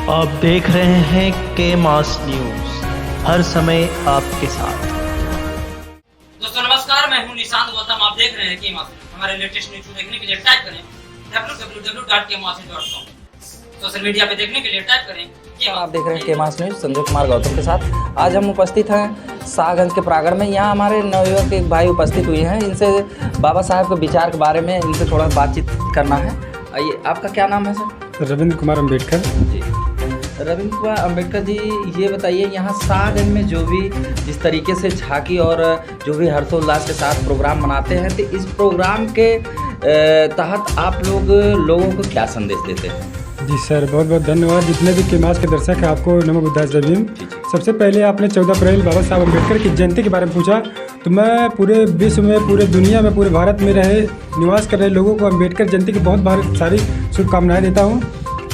आप देख रहे हैं के मास न्यूज, हर समय आपके साथ। दोस्तों नमस्कार, मैं हूं निशांत गौतम। आप देख रहे हैं के मास न्यूज। हमारे लेटेस्ट न्यूज देखने के लिए टाइप करें www.kmaas.com। सोशल मीडिया पे देखने के लिए टाइप करें। आप देख रहे हैं के मास न्यूज संजय कुमार गौतम के साथ। आज हम उपस्थित हैं शाहगंज के प्रांगण में। यहाँ हमारे नवयुवक एक भाई उपस्थित हुए हैं। इनसे बाबा साहब के विचार के बारे में इनसे थोड़ा बातचीत करना है। आइए, आपका क्या नाम है सर? रविंद्र कुमार अम्बेडकर जी। रविंद्र कुमार अम्बेडकर जी, ये बताइए यहाँ शाहगंज में जो भी जिस तरीके से झांकी और जो भी हर्षोल्लास के साथ प्रोग्राम मनाते हैं, तो इस प्रोग्राम के तहत आप लोगों को क्या संदेश देते हैं? जी सर, बहुत बहुत धन्यवाद। जितने भी केमास के दर्शक हैं, आपको नमो बुद्धाय जय भीम। सबसे पहले आपने 14 अप्रैल बाबा साहब अम्बेडकर की जयंती के बारे में पूछा, तो मैं पूरे विश्व में, पूरे दुनिया में, पूरे भारत में रहे निवास कर रहे लोगों को अम्बेडकर जयंती की बहुत सारी शुभकामनाएं देता हूं।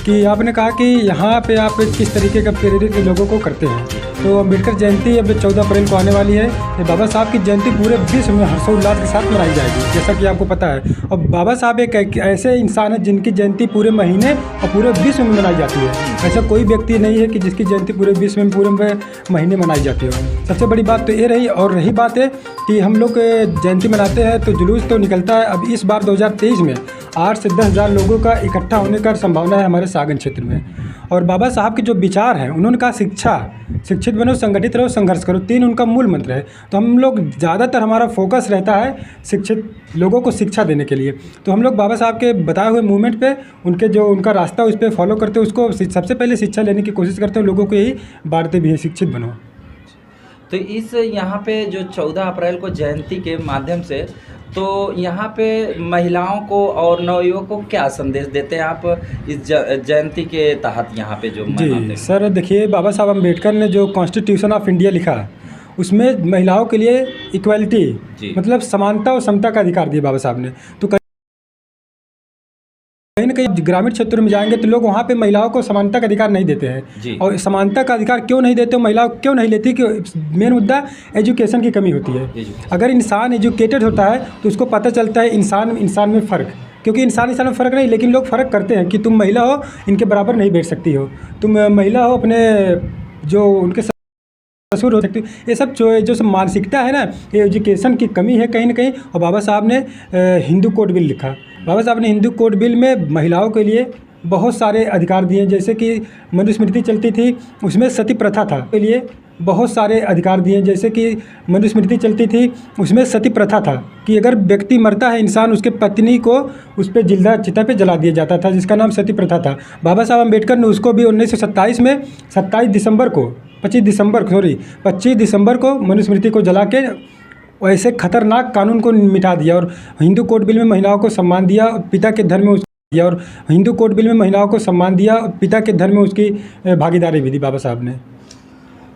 कि आपने कहा कि यहाँ पे आप किस तरीके का प्रेरित लोगों को करते हैं, तो अम्बेडकर जयंती अब 14 अप्रैल को आने वाली है। ये बाबा साहब की जयंती पूरे विश्व में हर्षोल्लास के साथ मनाई जाएगी, जैसा कि आपको पता है। और बाबा साहब एक ऐसे इंसान है जिनकी जयंती पूरे महीने और पूरे विश्व में मनाई जाती है। ऐसा कोई व्यक्ति नहीं है कि जिसकी जयंती पूरे विश्व में पूरे महीने मनाई जाती हो। सबसे बड़ी बात तो ये रही। और रही बात है कि हम लोग जयंती मनाते हैं तो जुलूस तो निकलता है। अब इस बार 2023 में 8 से 10 हज़ार लोगों का इकट्ठा होने का संभावना है हमारे सागन क्षेत्र में। और बाबा साहब के जो विचार हैं, उन्होंने कहा शिक्षित बनो, संगठित रहो, संघर्ष करो, 3 उनका मूल मंत्र है। तो हम लोग ज़्यादातर हमारा फोकस रहता है शिक्षित लोगों को शिक्षा देने के लिए। तो हम लोग बाबा साहब के बताए हुए मूवमेंट पे उनका रास्ता उस पर फॉलो करते हैं। उसको सबसे पहले शिक्षा लेने की कोशिश करते हैं, लोगों को यही बांटते भी है, शिक्षित बनो। तो इस यहाँ पे जो 14 अप्रैल को जयंती के माध्यम से, तो यहाँ पे महिलाओं को और नवयुवकों को क्या संदेश देते हैं आप इस जयंती के तहत यहाँ पे जो मनाते हैं? जी सर, देखिए, बाबा साहब अम्बेडकर ने जो कॉन्स्टिट्यूशन ऑफ इंडिया लिखा, उसमें महिलाओं के लिए इक्वलिटी मतलब समानता और समता का अधिकार दिया बाबा साहब ने। तो कहीं न कहीं ग्रामीण क्षेत्रों में जाएंगे तो लोग वहाँ पे महिलाओं को समानता का अधिकार नहीं देते हैं। और समानता का अधिकार क्यों नहीं देते, महिलाओं क्यों नहीं लेती? कि मेन मुद्दा एजुकेशन की कमी होती है। अगर इंसान एजुकेटेड होता है तो उसको पता चलता है इंसान में फ़र्क, क्योंकि इंसान में फ़र्क नहीं, लेकिन लोग फ़र्क करते हैं कि तुम महिला हो, इनके बराबर नहीं बैठ सकती हो, तुम महिला हो, अपने जो उनके ससुर हो सकती। ये सब जो मानसिकता है ना, ये एजुकेशन की कमी है कहीं ना कहीं। और बाबा साहब ने हिंदू कोड बिल लिखा। बाबा साहब ने हिंदू कोड बिल में महिलाओं के लिए बहुत सारे अधिकार दिए, जैसे कि मनुस्मृति चलती थी, उसमें सती प्रथा था, के लिए बहुत सारे अधिकार दिए। जैसे कि मनुस्मृति चलती थी, उसमें सती प्रथा था कि अगर व्यक्ति मरता है, इंसान, उसके पत्नी को उस पर जिंदा चिता पे जला दिया जाता था, जिसका नाम सती प्रथा था। बाबा साहब अम्बेडकर ने उसको भी 1927 में 25 दिसंबर को मनुस्मृति को जला के ऐसे खतरनाक कानून को मिटा दिया। और हिंदू कोड बिल में महिलाओं को सम्मान दिया, पिता के धर्म में दिया। और हिंदू कोड बिल में महिलाओं को सम्मान दिया, पिता के धर्म में उसकी भागीदारी भी दी बाबा साहब ने।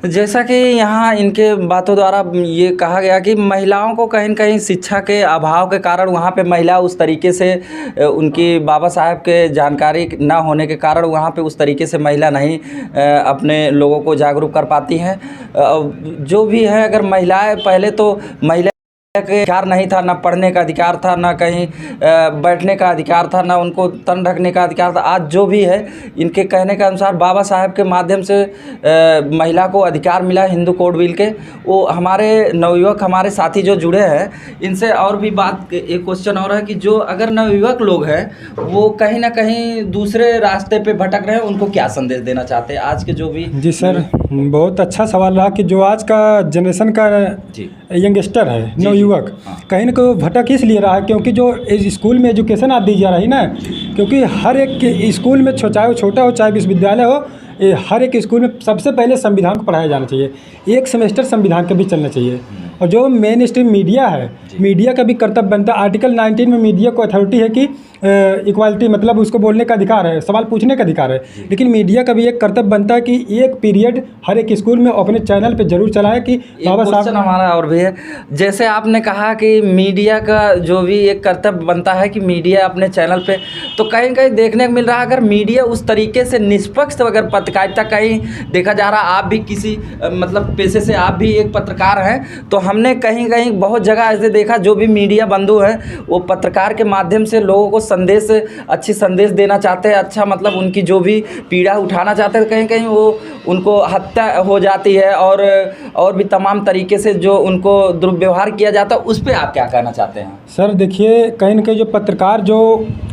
जैसा कि यहाँ इनके बातों द्वारा ये कहा गया कि महिलाओं को कहीं न कहीं शिक्षा के अभाव के कारण वहाँ पे महिला उस तरीके से उनकी बाबा साहब के जानकारी ना होने के कारण वहाँ पे उस तरीके से महिला नहीं अपने लोगों को जागरूक कर पाती हैं। जो भी है, अगर महिलाएं पहले तो महिला के अधिकार नहीं था, ना पढ़ने का अधिकार था, ना कहीं बैठने का अधिकार था, ना उनको तन ढकने का अधिकार था। आज जो भी है, इनके कहने के अनुसार बाबा साहब के माध्यम से महिला को अधिकार मिला हिंदू कोड बिल के। वो हमारे नवयुवक, हमारे साथी जो जुड़े हैं, इनसे और भी बात, एक क्वेश्चन और है कि जो अगर नवयुवक लोग हैं वो कहीं ना कहीं दूसरे रास्ते पे भटक रहे हैं, उनको क्या संदेश देना चाहते हैं आज के जो भी? जी सर, बहुत अच्छा सवाल रहा कि जो आज का जनरेशन का यंगस्टर है, नवयुवक, कहीं ना कहीं भटक इसलिए रहा है क्योंकि जो स्कूल में एजुकेशन आज दी जा रही ना, क्योंकि हर एक के स्कूल में, चाहे वो छोटा हो चाहे विश्वविद्यालय हो, हर एक स्कूल में सबसे पहले संविधान को पढ़ाया जाना चाहिए। एक सेमेस्टर संविधान का भी चलना चाहिए। और जो मेन स्ट्रीम मीडिया है, मीडिया का भी कर्तव्य बनता है। आर्टिकल 19 में मीडिया को अथॉरिटी है कि इक्वालिटी, मतलब उसको बोलने का अधिकार है, सवाल पूछने का अधिकार है। लेकिन मीडिया का भी एक कर्तव्य बनता है कि एक पीरियड हर एक स्कूल में अपने चैनल पे जरूर चलाए कि बाबा साहब। हमारा और भी है, जैसे आपने कहा कि मीडिया का जो भी एक कर्तव्य बनता है कि मीडिया अपने चैनल पे, तो कहीं कहीं देखने को मिल रहा है अगर मीडिया उस तरीके से निष्पक्ष अगर पत्रकारिता, कहीं देखा जा रहा, आप भी किसी मतलब पेशे से आप भी एक पत्रकार हैं, तो हमने कहीं कहीं बहुत जगह ऐसे देखा, जो भी मीडिया बंधु हैं वो पत्रकार के माध्यम से लोगों को अच्छी संदेश देना चाहते हैं, अच्छा मतलब उनकी जो भी पीड़ा उठाना चाहते हैं, कहीं कहीं वो उनको हत्या हो जाती है और भी तमाम तरीके से जो उनको दुर्व्यवहार किया जाता है। उस पर आप क्या कहना चाहते हैं? सर देखिए, कहीं ना कहीं जो पत्रकार जो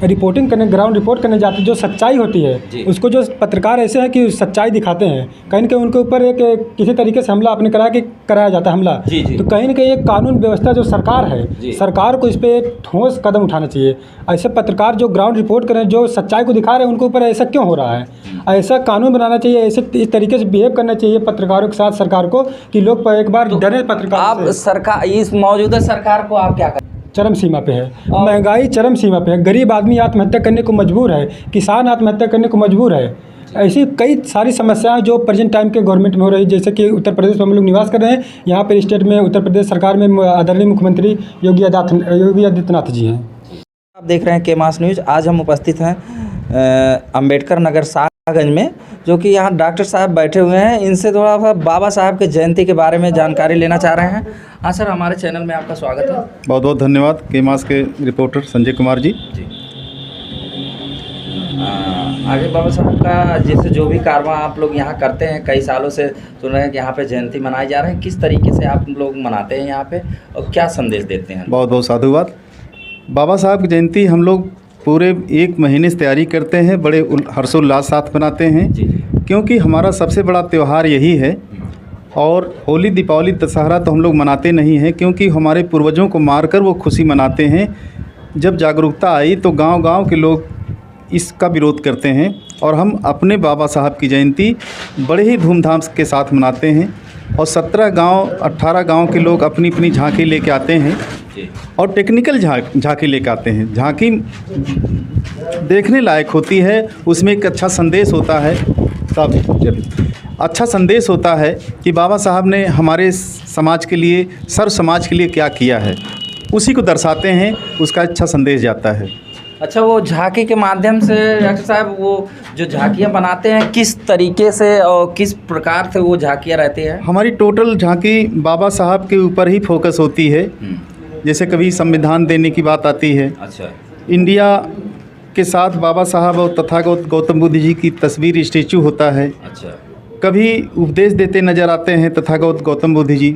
रिपोर्टिंग करने, ग्राउंड रिपोर्ट करने जाते हैं, जो सच्चाई होती है उसको जो पत्रकार ऐसे हैं कि सच्चाई दिखाते हैं, कहीं ना कहीं उनके ऊपर एक किसी तरीके से हमला आपने कराया जाता है हमला। तो कहीं ना कहीं एक कानून व्यवस्था जो सरकार है, सरकार को इस पर एक ठोस कदम उठाना चाहिए। ऐसे पत्रकार जो ग्राउंड रिपोर्ट करें, जो सच्चाई को दिखा रहे हैं, उनके ऊपर ऐसा क्यों हो रहा है? ऐसा कानून बनाना चाहिए, ऐसे इस तरीके से बिहेव करना चाहिए पत्रकारों के साथ सरकार को कि लोग एक बार डरे पत्रकार। आप सरकार, इस मौजूदा सरकार को आप क्या करें? चरम सीमा पे है, महंगाई चरम सीमा पे है, गरीब आदमी आत्महत्या करने को मजबूर है, किसान आत्महत्या करने को मजबूर है। ऐसी कई सारी समस्याएं जो प्रेजेंट टाइम के गवर्नमेंट में हो रही है, जैसे कि उत्तर प्रदेश में हम लोग निवास कर रहे हैं, यहाँ पर स्टेट में उत्तर प्रदेश सरकार में आदरणीय मुख्यमंत्री योगी आदित्यनाथ जी हैं। आप देख रहे हैं के मास न्यूज़। आज हम उपस्थित हैं अंबेडकर नगर सागंज में, जो कि यहाँ डॉक्टर साहब बैठे हुए हैं। इनसे थोड़ा सा बाबा साहब के जयंती के बारे में जानकारी लेना चाह रहे हैं। हाँ सर, हमारे चैनल में आपका स्वागत है। बहुत बहुत धन्यवाद। के मास के रिपोर्टर संजय कुमार जी। आगे बाबा साहब का जैसे जो भी कारवां आप लोग यहाँ करते हैं, कई सालों से सुन रहे हैं कि यहाँ पे जयंती मनाई जा रही है, किस तरीके से आप लोग मनाते हैं यहाँ पे और क्या संदेश देते हैं? बहुत बहुत साधुवाद। बाबा साहब की जयंती हम लोग पूरे 1 महीने से तैयारी करते हैं, बड़े हर्षोल्लास साथ मनाते हैं, क्योंकि हमारा सबसे बड़ा त्यौहार यही है। और होली, दीपावली, दशहरा तो हम लोग मनाते नहीं हैं, क्योंकि हमारे पूर्वजों को मारकर वो खुशी मनाते हैं। जब जागरूकता आई तो गांव-गांव के लोग इसका विरोध करते हैं, और हम अपने बाबा साहब की जयंती बड़े ही धूमधाम के साथ मनाते हैं। और 17 गांव, 18 गांव के लोग अपनी अपनी झांकी लेके आते हैं, और टेक्निकल झांकी लेके आते हैं। झांकी देखने लायक होती है, उसमें एक अच्छा संदेश होता है। अच्छा संदेश होता है कि बाबा साहब ने हमारे समाज के लिए, सर्व समाज के लिए क्या किया है, उसी को दर्शाते हैं, उसका अच्छा संदेश जाता है। अच्छा, वो झांकी के माध्यम से डॉक्टर साहब वो जो झांकियाँ बनाते हैं, किस तरीके से और किस प्रकार से वो झांकियाँ रहती हैं? हमारी टोटल झांकी बाबा साहब के ऊपर ही फोकस होती है। जैसे कभी संविधान देने की बात आती है, अच्छा, इंडिया के साथ बाबा साहब और तथागत गौतम बुद्ध जी की तस्वीर, स्टैचू होता है। अच्छा, कभी उपदेश देते नज़र आते हैं तथागत गौतम बुद्ध जी,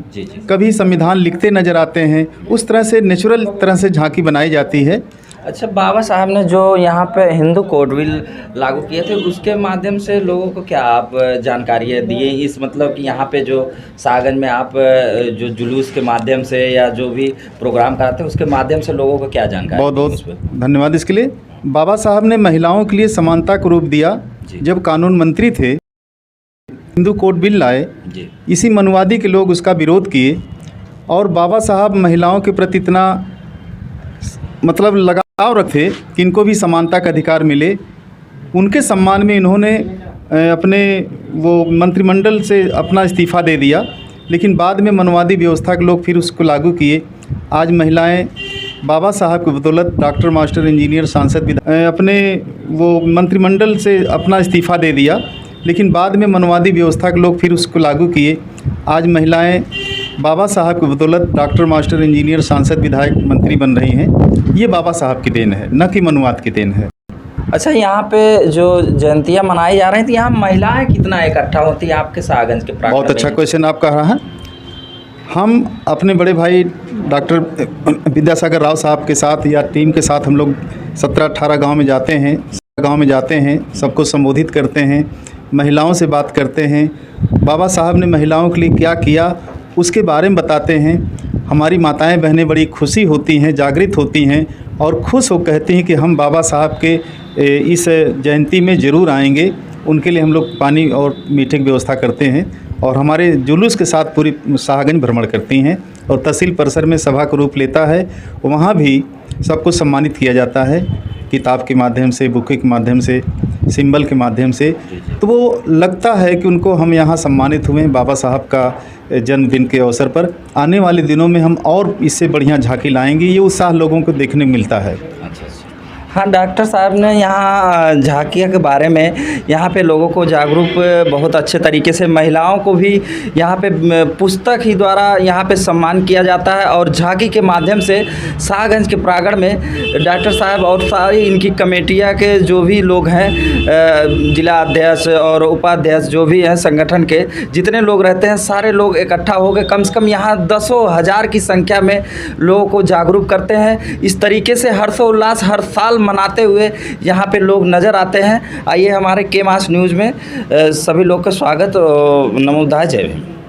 कभी संविधान लिखते नज़र आते हैं। उस तरह से नेचुरल तरह से झांकी बनाई जाती है। अच्छा, बाबा साहब ने जो यहाँ पे हिंदू कोड बिल लागू किए थे, उसके माध्यम से लोगों को क्या आप जानकारियाँ दिए? इस मतलब कि यहाँ पे जो सागंज में आप जो जुलूस के माध्यम से या जो भी प्रोग्राम कराते हैं, उसके माध्यम से लोगों को क्या जानकारी? बहुत बहुत धन्यवाद इसके लिए। बाबा साहब ने महिलाओं के लिए समानता को रूप दिया। जब कानून मंत्री थे, हिंदू कोड बिल लाए, इसी मनुवादी के लोग उसका विरोध किए, और बाबा साहब महिलाओं के प्रति इतना मतलब लगाव रखे कि इनको भी समानता का अधिकार मिले। उनके सम्मान में इन्होंने अपने वो मंत्रिमंडल से अपना इस्तीफ़ा दे दिया, लेकिन बाद में मनुवादी व्यवस्था के लोग फिर उसको लागू किए। आज महिलाएं बाबा साहब की बदौलत डॉक्टर, मास्टर, इंजीनियर, सांसद, अपने वो मंत्रिमंडल से अपना इस्तीफ़ा दे दिया, लेकिन बाद में मनुवादी व्यवस्था के लोग फिर उसको लागू किए। आज महिलाएं बाबा साहब की बदौलत डॉक्टर, मास्टर, इंजीनियर, सांसद, विधायक, मंत्री बन रही हैं। ये बाबा साहब की देन है, न कि मनुवाद की देन है। अच्छा, यहाँ पे जो जयंतियाँ मनाई जा रही थी, यहाँ महिलाएं कितना इकट्ठा होती है आपके सागंज के प्रांगण में? बहुत अच्छा क्वेश्चन आप कह रहा है। हम अपने बड़े भाई डॉक्टर विद्यासागर राव साहब के साथ या टीम के साथ हम लोग 17-18 गाँव में जाते हैं, सबको संबोधित करते हैं, महिलाओं से बात करते हैं, बाबा साहब ने महिलाओं के लिए क्या किया उसके बारे में बताते हैं। हमारी माताएं बहनें बड़ी खुशी होती हैं, जागृत होती हैं, और खुश हो कहती हैं कि हम बाबा साहब के इस जयंती में ज़रूर आएंगे। उनके लिए हम लोग पानी और मीठे की व्यवस्था करते हैं, और हमारे जुलूस के साथ पूरी सागंज भ्रमण करती हैं, और तहसील परिसर में सभा का रूप लेता है। वहाँ भी सबको सम्मानित किया जाता है, किताब के माध्यम से, बुके के माध्यम से, सिंबल के माध्यम से। तो वो लगता है कि उनको हम यहाँ सम्मानित हुए हैं बाबा साहब का जन्मदिन के अवसर पर। आने वाले दिनों में हम और इससे बढ़िया झांकी लाएंगे, ये उत्साह लोगों को देखने को मिलता है। अच्छा, हाँ, डॉक्टर साहब ने यहाँ झाकिया के बारे में यहाँ पे लोगों को जागरूक बहुत अच्छे तरीके से, महिलाओं को भी यहाँ पे पुस्तक ही द्वारा यहाँ पे सम्मान किया जाता है और झांकी के माध्यम से शाहगंज के प्रांगण में डॉक्टर साहब और सारी इनकी कमेटियाँ के जो भी लोग हैं, जिला अध्यक्ष और उपाध्यक्ष जो भी हैं संगठन के जितने लोग रहते हैं, सारे लोग इकट्ठा हो गए, कम से कम यहाँ दसों हज़ार की संख्या में लोगों को जागरूक करते हैं। इस तरीके से हर्षोल्लास हर साल मनाते हुए यहाँ पे लोग नज़र आते हैं। आइए हमारे के मास न्यूज़ में सभी लोग का स्वागत, नमो बुद्धाय, जय भीम।